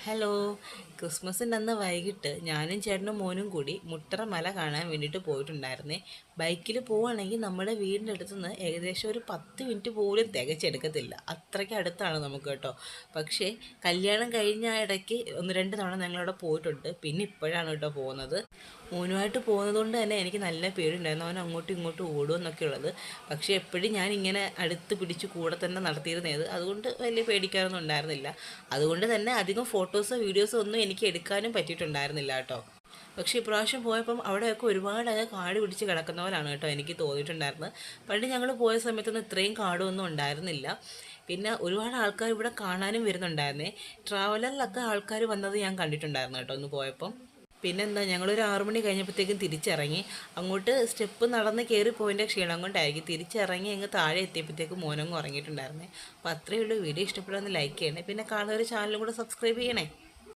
Hello. ക്രിസ്മസിൻ്റെ അന്ന് വൈകിട്ട് ഞാനും ചേട്ടനും മോനും കൂടി മുട്ടറ മല കാണാൻ വേണ്ടിയിട്ട് പോയിട്ടുണ്ടായിരുന്നേ. ബൈക്കിൽ പോവുകയാണെങ്കിൽ നമ്മുടെ വീടിൻ്റെ അടുത്ത് നിന്ന് ഏകദേശം ഒരു 10 മിനിറ്റ് പോലും തികച്ചെടുക്കത്തില്ല, അത്രയ്ക്ക് അടുത്താണ് നമുക്ക് കേട്ടോ. പക്ഷേ കല്യാണം കഴിഞ്ഞ ഇടയ്ക്ക് ഒന്ന് രണ്ട് തവണ ഞങ്ങളവിടെ പോയിട്ടുണ്ട്, പിന്നെ ഇപ്പോഴാണ് കേട്ടോ പോകുന്നത്. മോനുമായിട്ട് പോകുന്നത് കൊണ്ട് തന്നെ എനിക്ക് നല്ല പേടിയുണ്ടായിരുന്നു, അവൻ അങ്ങോട്ടും ഇങ്ങോട്ടും ഓടുമെന്നൊക്കെ ഉള്ളത്. പക്ഷേ എപ്പോഴും ഞാൻ ഇങ്ങനെ അടുത്ത് പിടിച്ച് കൂടെ തന്നെ നടത്തിയിരുന്നത്, അതുകൊണ്ട് വലിയ പേടിക്കാനൊന്നും ഉണ്ടായിരുന്നില്ല. അതുകൊണ്ട് തന്നെ അധികം ഫോട്ടോസോ വീഡിയോസോ ഒന്നും എനിക്ക് എടുക്കാനും പറ്റിയിട്ടുണ്ടായിരുന്നില്ല കേട്ടോ. പക്ഷേ ഇപ്രാവശ്യം പോയപ്പം അവിടെയൊക്കെ ഒരുപാട് കാട് പിടിച്ച് കിടക്കുന്ന പോലാണ് കേട്ടോ എനിക്ക് തോന്നിയിട്ടുണ്ടായിരുന്നത്. പണ്ട് ഞങ്ങൾ പോയ സമയത്തൊന്നും ഇത്രയും കാടൊന്നും ഉണ്ടായിരുന്നില്ല. പിന്നെ ഒരുപാട് ആൾക്കാർ ഇവിടെ കാണാനും വരുന്നുണ്ടായിരുന്നേ. ട്രാവലറിലൊക്കെ ആൾക്കാർ വന്നത് ഞാൻ കണ്ടിട്ടുണ്ടായിരുന്നു കേട്ടോ ഒന്ന് പോയപ്പം. പിന്നെന്താ, ഞങ്ങളൊരു 6 മണി കഴിഞ്ഞപ്പോഴത്തേക്കും തിരിച്ചിറങ്ങി. അങ്ങോട്ട് സ്റ്റെപ്പ് നടന്ന് കയറി പോയതിൻ്റെ ക്ഷീണം കൊണ്ടായിരിക്കും തിരിച്ചിറങ്ങി അങ്ങ് താഴെ എത്തിയപ്പോഴത്തേക്കും മോനങ്ങ് ഉറങ്ങിയിട്ടുണ്ടായിരുന്നേ. അപ്പോൾ അത്രയേ ഉള്ളൂ. വീഡിയോ ഇഷ്ടപ്പെടാമെന്ന് ലൈക്ക് ചെയ്യണേ, പിന്നെ കാണുന്ന ഒരു ചാനലും കൂടെ സബ്സ്ക്രൈബ് ചെയ്യണേ.